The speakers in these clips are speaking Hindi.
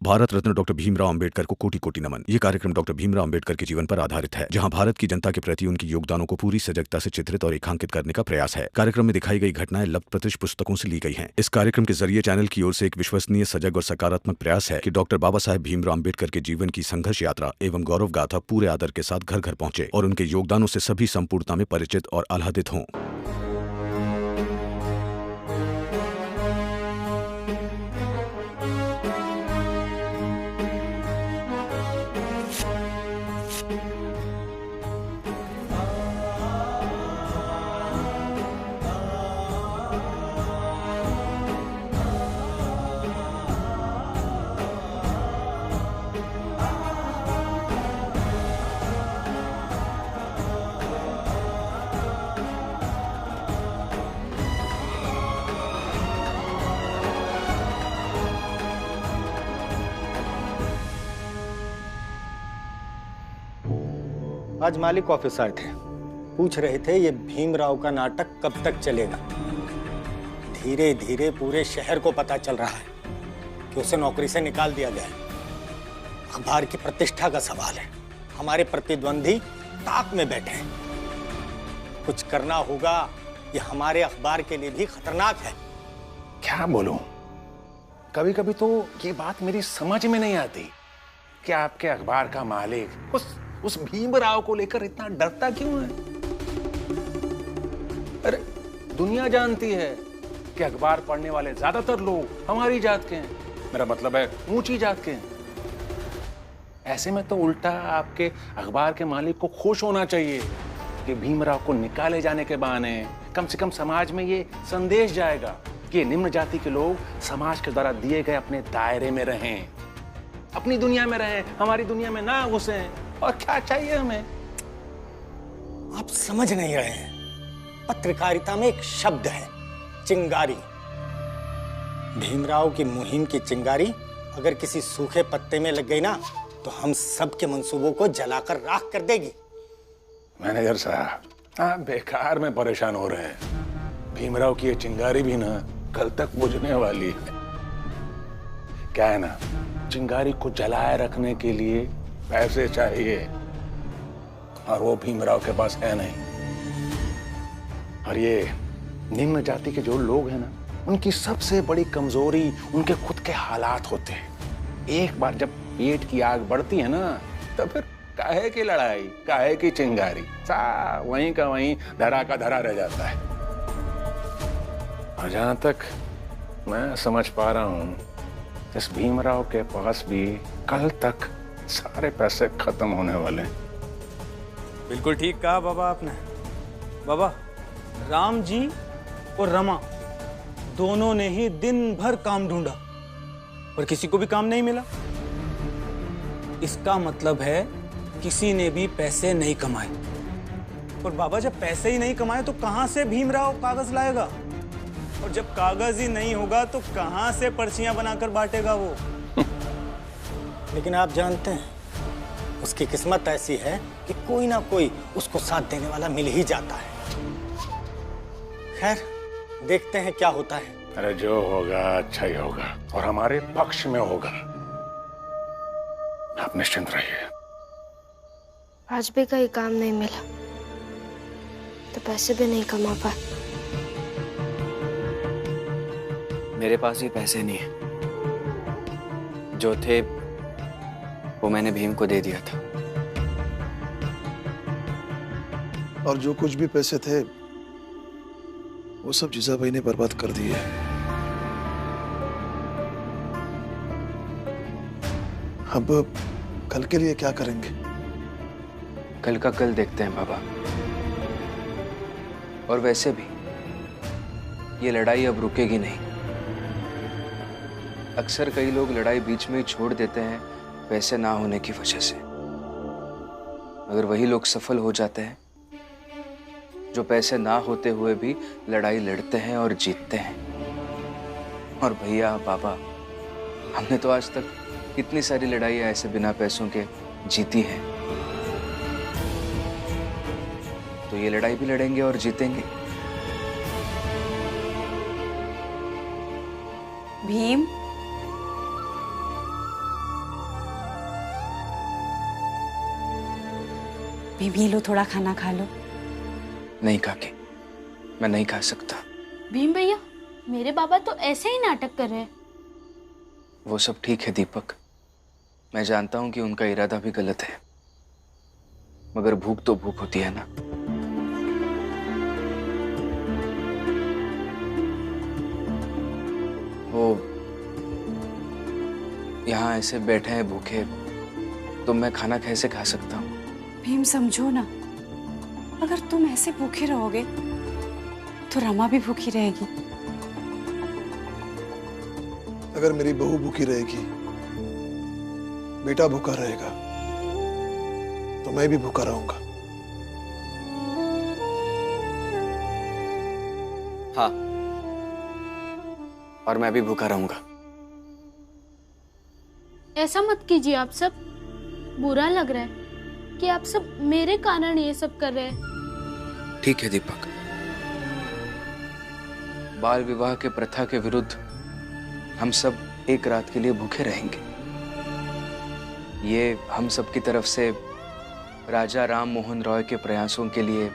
भारत रत्न डॉक्टर भीमराव अंबेडकर को कोटि कोटि नमन। ये कार्यक्रम डॉक्टर भीमराव अंबेडकर के जीवन पर आधारित है, जहां भारत की जनता के प्रति उनके योगदानों को पूरी सजगता से चित्रित और रेखांकित करने का प्रयास है। कार्यक्रम में दिखाई गई घटनाएं लब्ध प्रतिष्ठ पुस्तकों से ली गई हैं। इस कार्यक्रम के जरिए चैनल की ओर से एक विश्वसनीय, सजग और सकारात्मक प्रयास है कि डॉक्टर बाबा साहेब भीमराव अंबेडकर के जीवन की संघर्ष यात्रा एवं गौरव गाथा पूरे आदर के साथ घर घर पहुंचे और उनके योगदानों से सभी संपूर्णता में परिचित और आह्लादित हों। आज मालिक ऑफिस आए थे, पूछ रहे थे ये भीमराव का नाटक कब तक चलेगा। धीरे धीरे पूरे शहर को पता चल रहा है कि उसे नौकरी से निकाल दिया गया है। अखबार की प्रतिष्ठा का सवाल है। हमारे प्रतिद्वंदी ताक में बैठे हैं। कुछ करना होगा, ये हमारे अखबार के लिए भी खतरनाक है। क्या बोलूं, कभी कभी तो ये बात मेरी समझ में नहीं आती कि आपके अखबार का मालिक उस भीमराव को लेकर इतना डरता क्यों है। अरे दुनिया जानती है कि अखबार पढ़ने वाले ज्यादातर लोग हमारी जात के हैं, मेरा मतलब है ऊंची जात के हैं। ऐसे में तो उल्टा आपके अखबार के मालिक को खुश होना चाहिए कि भीमराव को निकाले जाने के बहाने कम से कम समाज में ये संदेश जाएगा कि निम्न जाति के लोग समाज के द्वारा दिए गए अपने दायरे में रहें, अपनी दुनिया में रहें, हमारी दुनिया में ना घुसें। और क्या चाहिए हमें? आप समझ नहीं रहे हैं। पत्रकारिता में एक शब्द है, चिंगारी। भीमराव की मुहिम की चिंगारी अगर किसी सूखे पत्ते में लग गई ना, तो हम सब के मंसूबों को जलाकर राख कर देगी। मैनेजर साहब, आप बेकार में परेशान हो रहे हैं। भीमराव की ये चिंगारी भी ना कल तक बुझने वाली है। क्या है ना, चिंगारी को जलाए रखने के लिए पैसे चाहिए और वो भीमराव के पास है नहीं। और ये निम्न जाति के जो लोग हैं ना, उनकी सबसे बड़ी कमजोरी उनके खुद के हालात होते हैं। एक बार जब पेट की आग बढ़ती है ना, तो फिर काहे की लड़ाई, काहे की चिंगारी, सा वहीं का वहीं धरा का धरा रह जाता है। और जहां तक मैं समझ पा रहा हूं, इस भीमराव के पास भी कल तक सारे पैसे खत्म होने वाले। बिल्कुल ठीक कहा बाबा आपने। बाबा, राम जी और रमा दोनों ने ही दिन भर काम ढूंढा पर किसी को भी काम नहीं मिला। इसका मतलब है किसी ने भी पैसे नहीं कमाए। और बाबा, जब पैसे ही नहीं कमाए तो कहां से भीमराव कागज लाएगा? और जब कागज ही नहीं होगा तो कहां से पर्चियां बनाकर बांटेगा वो? लेकिन आप जानते हैं, उसकी किस्मत ऐसी है कि कोई ना कोई उसको साथ देने वाला मिल ही जाता है। खैर, देखते हैं क्या होता है। अरे जो होगा अच्छा ही होगा और हमारे पक्ष में होगा। आप निश्चिंत रहिए। आज भी कहीं काम नहीं मिला तो पैसे भी नहीं कमा पाए। मेरे पास भी पैसे नहीं है, जो थे वो मैंने भीम को दे दिया था। और जो कुछ भी पैसे थे वो सब जीजा भाई ने बर्बाद कर दिए। अब कल के लिए क्या करेंगे? कल का कल देखते हैं बाबा। और वैसे भी ये लड़ाई अब रुकेगी नहीं। अक्सर कई लोग लड़ाई बीच में ही छोड़ देते हैं पैसे ना होने की वजह से, मगर वही लोग सफल हो जाते हैं जो पैसे ना होते हुए भी लड़ाई लड़ते हैं और जीतते हैं। और भैया बाबा, हमने तो आज तक कितनी सारी लड़ाइयां ऐसे बिना पैसों के जीती हैं। तो ये लड़ाई भी लड़ेंगे और जीतेंगे। भीम, भीम लो, थोड़ा खाना खा लो। नहीं काकी, मैं नहीं खा सकता। भीम भैया, मेरे बाबा तो ऐसे ही नाटक कर रहे हैं। वो सब ठीक है दीपक, मैं जानता हूं कि उनका इरादा भी गलत है, मगर भूख तो भूख होती है ना। वो यहाँ ऐसे बैठे हैं भूखे, तो मैं खाना कैसे खा सकता हूँ? भीम समझो ना, अगर तुम ऐसे भूखे रहोगे तो रमा भी भूखी रहेगी। अगर मेरी बहू भूखी रहेगी, बेटा भूखा रहेगा, तो मैं भी भूखा रहूंगा। हाँ, और मैं भी भूखा रहूंगा। ऐसा मत कीजिए, आप सब बुरा लग रहा है कि आप सब मेरे कारण ये सब कर रहे हैं। ठीक है दीपक, बाल विवाह के प्रथा के विरुद्ध हम सब एक रात के लिए भूखे रहेंगे। ये हम सब की तरफ से राजा राम मोहन रॉय के प्रयासों के लिए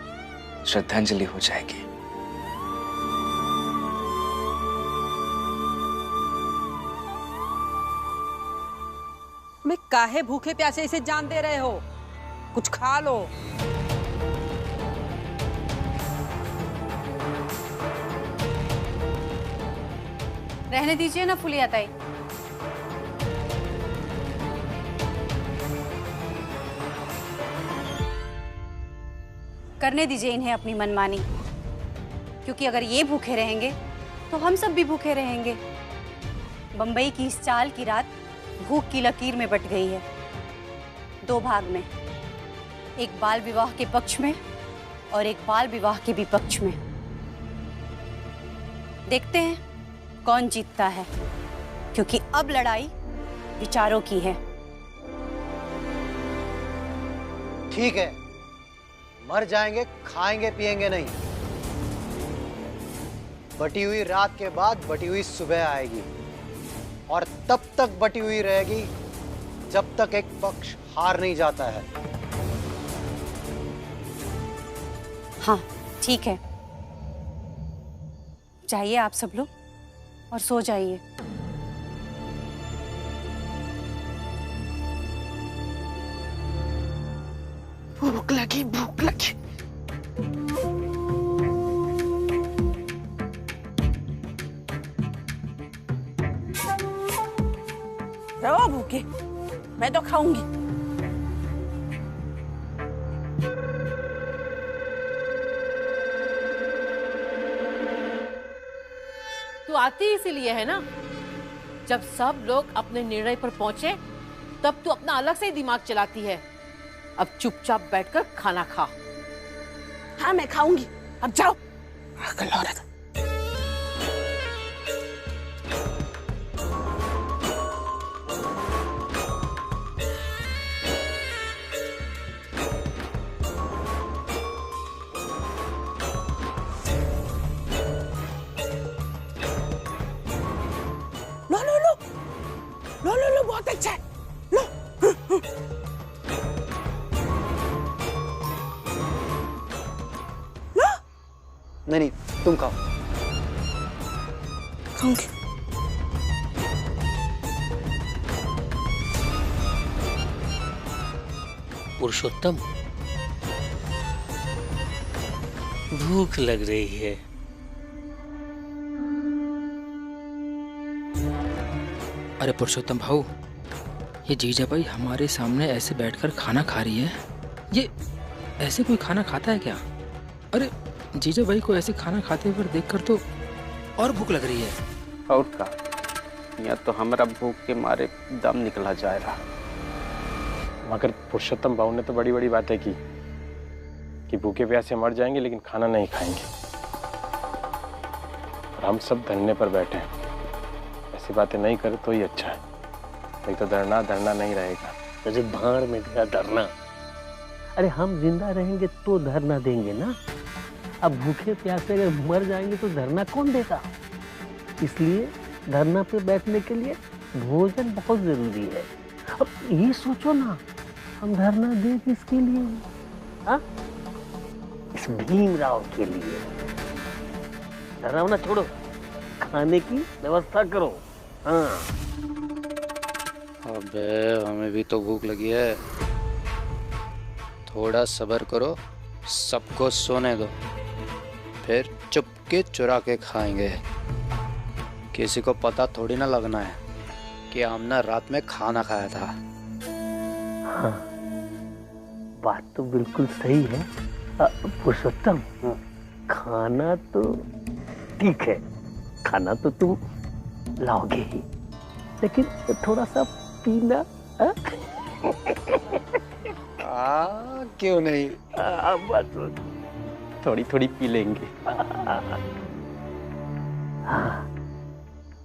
श्रद्धांजलि हो जाएगी। मैं काहे भूखे प्यासे इसे जान दे रहे हो? कुछ खा लो। रहने दीजिए ना फुलिया ताई। करने दीजिए इन्हें अपनी मनमानी, क्योंकि अगर ये भूखे रहेंगे तो हम सब भी भूखे रहेंगे। बंबई की इस चाल की रात भूख की लकीर में बट गई है, 2 भाग में, एक बाल विवाह के पक्ष में और एक बाल विवाह के विपक्ष में। देखते हैं कौन जीतता है, क्योंकि अब लड़ाई विचारों की है। ठीक है, मर जाएंगे, खाएंगे पिएंगे नहीं। बटी हुई रात के बाद बटी हुई सुबह आएगी, और तब तक बटी हुई रहेगी जब तक एक पक्ष हार नहीं जाता है। हाँ ठीक है, जाइए आप सब लोग और सो जाइए। भूख लगी, भूख लगी। रहो भूखे, मैं तो खाऊंगी। तू आती इसीलिए है ना? जब सब लोग अपने निर्णय पर पहुंचे तब तू अपना अलग से ही दिमाग चलाती है। अब चुपचाप बैठकर खाना खा। हाँ मैं खाऊंगी, अब जाओ। पागल औरत। लो लो लो लो लो लो, बहुत अच्छा है, लो। लो। नहीं, तुम खाओ। खाऊंगी। पुरुषोत्तम, भूख लग रही है। अरे पुरुषोत्तम भाऊ, ये जीजा भाई हमारे सामने ऐसे बैठकर खाना खा रही है। ये ऐसे कोई खाना खाता है क्या? अरे जीजा भाई को ऐसे खाना खाते हुए देखकर तो और भूख लग रही है। और का, या तो हमारा भूख के मारे दम निकला जा रहा। मगर पुरुषोत्तम भाऊ ने तो बड़ी बड़ी बातें की कि भूखे प्यासे मर जाएंगे लेकिन खाना नहीं खाएंगे, और हम सब धरने पर बैठे हैं। ऐसी बातें नहीं करे तो ही अच्छा है, नहीं तो धरना धरना नहीं रहेगा। अरे भाड़ में गया धरना। अरे हम जिंदा रहेंगे तो धरना देंगे ना। अब भूखे प्यासे अगर मर जाएंगे तो धरना कौन देगा? इसलिए धरना पे बैठने के लिए भोजन बहुत जरूरी है। अब ये सोचो ना, हम धरना दें किसके लिए? हाँ? इस भीमराव के लिए। डरावना छोड़ो, खाने की व्यवस्था करो। हाँ। अबे हमें भी तो भूख लगी है, थोड़ा सब्र करो, सबको सोने दो, फिर चुपके चुरा के खाएंगे। किसी को पता थोड़ी ना लगना है कि हमने रात में खाना खाया था। हाँ, बात तो बिल्कुल सही है पुरुषोत्तम। खाना तो ठीक है, खाना तो तुम लाओगे ही, लेकिन थोड़ा सा पीना। क्यों नहीं? बस थोड़ी थोड़ी पी लेंगे।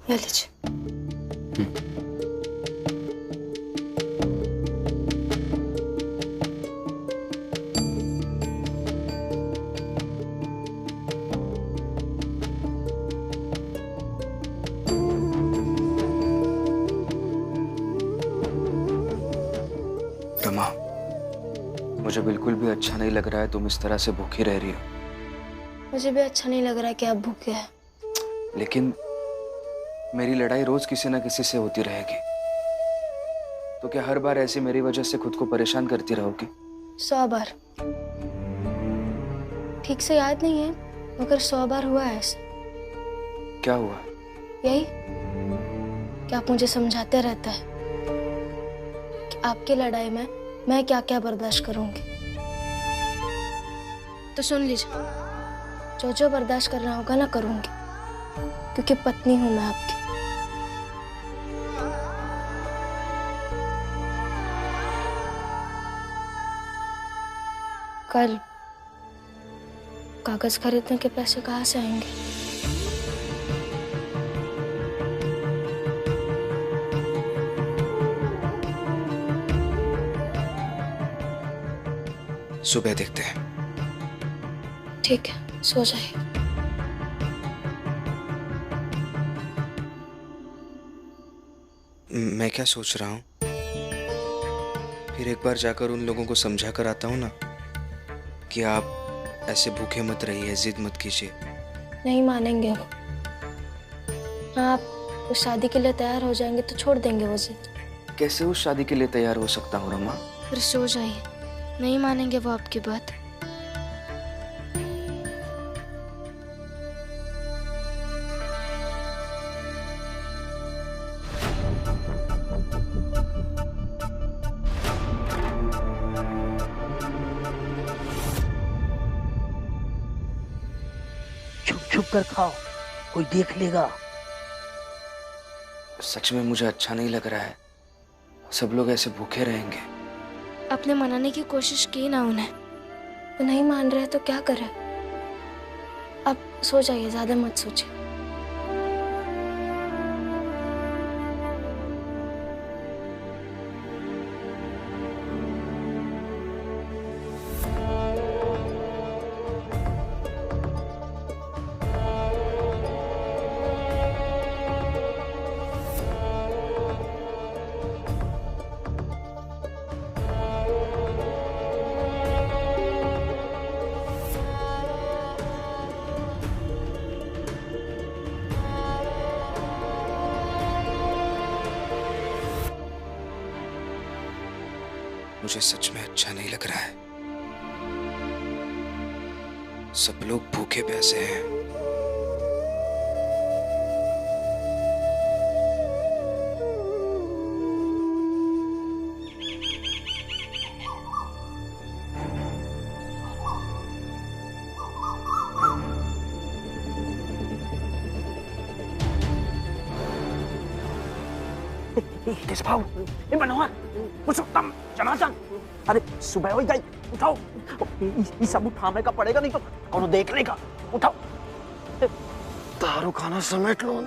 ये लीजिए। रमा, मुझे बिल्कुल भी अच्छा नहीं लग रहा है तुम इस तरह से भूखी रह रही हो। मुझे भी अच्छा नहीं लग रहा है कि आप भूखे हैं। लेकिन मेरी लड़ाई रोज किसी ना किसी से होती रहेगी, तो क्या हर बार ऐसे मेरी वजह से खुद को परेशान करती रहोगी? 100 बार। ठीक से याद नहीं है, मगर 100 बार हुआ है ऐसा। क्या हुआ? यही कि आप मुझे समझाते रहते हैं कि आपकी लड़ाई में मैं क्या क्या बर्दाश्त करूंगी। तो सुन लीजिए, जो जो बर्दाश्त करना होगा ना करूंगी, क्योंकि पत्नी हूं मैं आपकी। कल कागज खरीदने के पैसे कहाँ से आएंगे? सुबह देखते हैं। ठीक है, सो जाइए। मैं क्या सोच रहा हूँ, फिर एक बार जाकर उन लोगों को समझा कर आता हूँ ना कि आप ऐसे भूखे मत रहिए, जिद मत कीजिए। नहीं मानेंगे वो। हाँ, आप उस शादी के लिए तैयार हो जाएंगे तो छोड़ देंगे वो जिद। कैसे उस शादी के लिए तैयार हो सकता हूँ रमा? फिर सो जाइए, नहीं मानेंगे वो आपकी बात। छुप कर खाओ, कोई देख लेगा। सच में मुझे अच्छा नहीं लग रहा है, सब लोग ऐसे भूखे रहेंगे। आपने मनाने की कोशिश की ना उन्हें, वो नहीं मान रहे तो क्या करें। अब सो जाइए, ज्यादा मत सोचिए। मुझे सच में अच्छा नहीं लग रहा है, सब लोग भूखे प्यासे हैं। भाऊ, ये मनोहर, पुरुषोत्तम, जनार्दन, अरे सुबह हो गई, उठाओ। ये सब उठाने का पड़ेगा, नहीं तो कौन देख लेगा। उठाओ, दारू खाना समेट लो।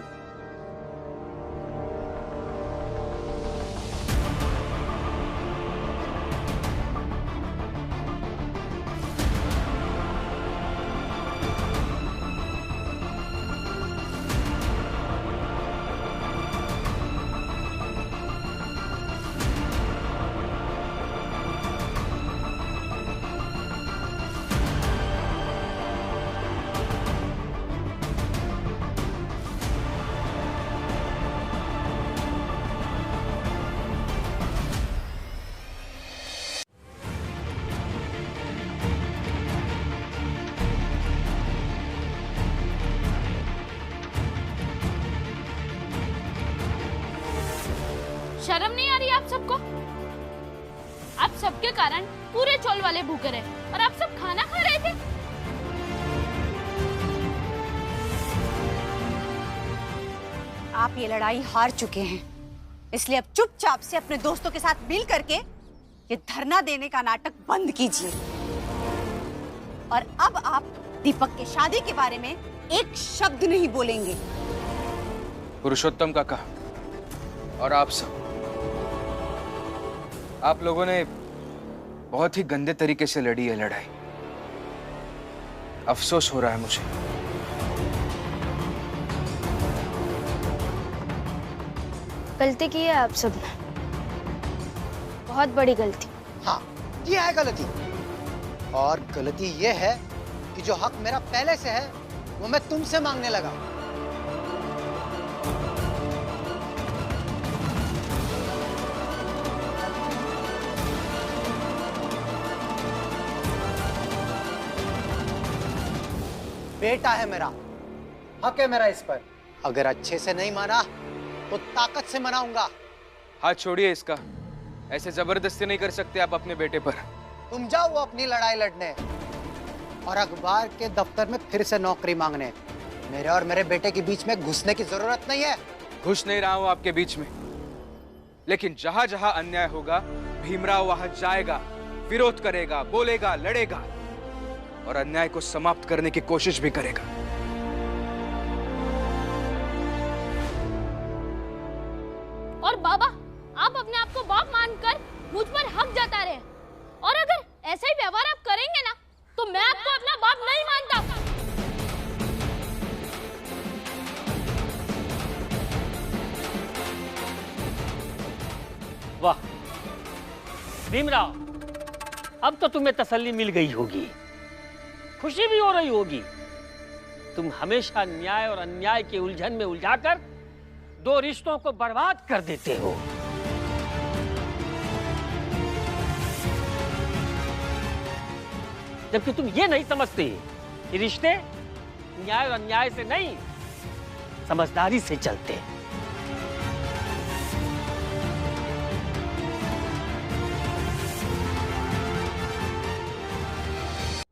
रही है आप सबको? आप सबके कारण पूरे चौल वाले भूखे रहे और आप सब खाना खा रहे थे। आप ये लड़ाई हार चुके हैं, इसलिए अब चुपचाप से अपने दोस्तों के साथ मिल करके ये धरना देने का नाटक बंद कीजिए। और अब आप दीपक के शादी के बारे में एक शब्द नहीं बोलेंगे। पुरुषोत्तम काका और आप सब, आप लोगों ने बहुत ही गंदे तरीके से लड़ी है लड़ाई। अफसोस हो रहा है मुझे। गलती की है आप सबने, बहुत बड़ी गलती। हाँ, ये है गलती। और गलती ये है कि जो हक मेरा पहले से है वो मैं तुमसे मांगने लगा। बेटा है मेरा, हक है मेरा इस पर। अगर अच्छे से नहीं माना तो ताकत से मनाऊंगा। हाथ छोड़िए इसका, ऐसे जबरदस्ती नहीं कर सकते आप अपने बेटे पर। तुम जाओ अपनी लड़ाई लड़ने और अखबार के दफ्तर में फिर से नौकरी मांगने। मेरे और मेरे बेटे के बीच में घुसने की जरूरत नहीं है। घुस नहीं रहा हूं आपके बीच में, लेकिन जहां जहां अन्याय होगा भीमराव वहां जाएगा, विरोध करेगा, बोलेगा, लड़ेगा और अन्याय को समाप्त करने की कोशिश भी करेगा। और बाबा, आप अपने आप को बाप मानकर मुझ पर हक जता रहे हैं, और अगर ऐसा ही व्यवहार आप करेंगे ना तो मैं आपको अपना बाप नहीं मानता। वाह भीमराव, अब तो तुम्हें तसल्ली मिल गई होगी, खुशी भी हो रही होगी। तुम हमेशा न्याय और अन्याय के उलझन में उलझाकर दो रिश्तों को बर्बाद कर देते हो। जबकि तुम ये नहीं समझते कि रिश्ते न्याय और अन्याय से नहीं, समझदारी से चलते हैं।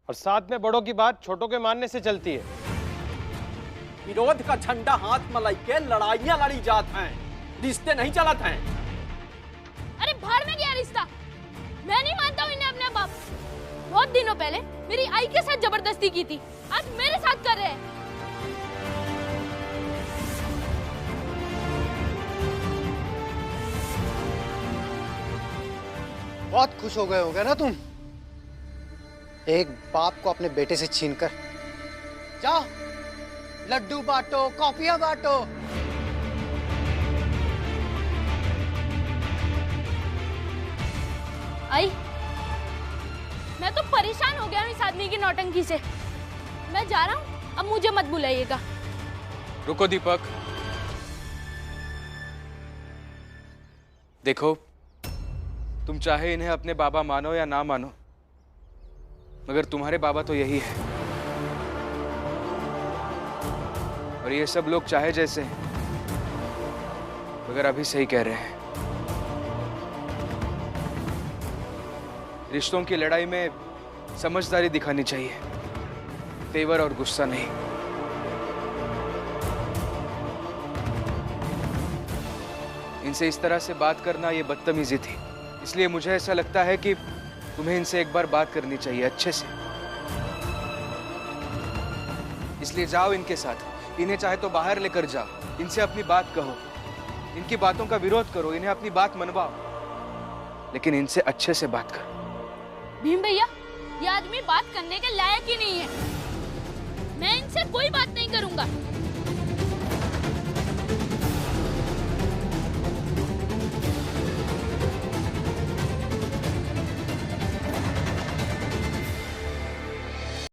और साथ में बड़ों की बात छोटों के मानने से चलती है। विरोध का झंडा हाथ में लेके लड़ाइयां लड़ी जात हैं, रिश्ते नहीं चलत हैं। अरे भाड़ में गया रिश्ता, मैं नहीं मानता हूँ इन्हें अपना बाप। बहुत दिनों पहले मेरी आई के साथ जबरदस्ती की थी, आज मेरे साथ कर रहे हैं। बहुत खुश हो गए होगे ना तुम, एक बाप को अपने बेटे से छीनकर। जाओ लड्डू बांटो, कॉफियां बांटो। आई, मैं तो परेशान हो गया हूँ इस आदमी की नौटंकी से। मैं जा रहा हूँ, अब मुझे मत बुलाइएगा। रुको दीपक, देखो तुम चाहे इन्हें अपने बाबा मानो या ना मानो, मगर तुम्हारे बाबा तो यही है। और ये सब लोग चाहे जैसे हैं, मगर अभी सही कह रहे हैं। रिश्तों की लड़ाई में समझदारी दिखानी चाहिए, तेवर और गुस्सा नहीं। इनसे इस तरह से बात करना ये बदतमीजी थी, इसलिए मुझे ऐसा लगता है कि तुम्हें इनसे एक बार बात करनी चाहिए अच्छे से। इसलिए जाओ इनके साथ, इन्हें चाहे तो बाहर लेकर जाओ, इनसे अपनी बात कहो, इनकी बातों का विरोध करो, इन्हें अपनी बात मनवाओ, लेकिन इनसे अच्छे से बात करो। भीम भैया, ये आदमी बात करने के लायक ही नहीं है। मैं इनसे कोई बात नहीं करूंगा।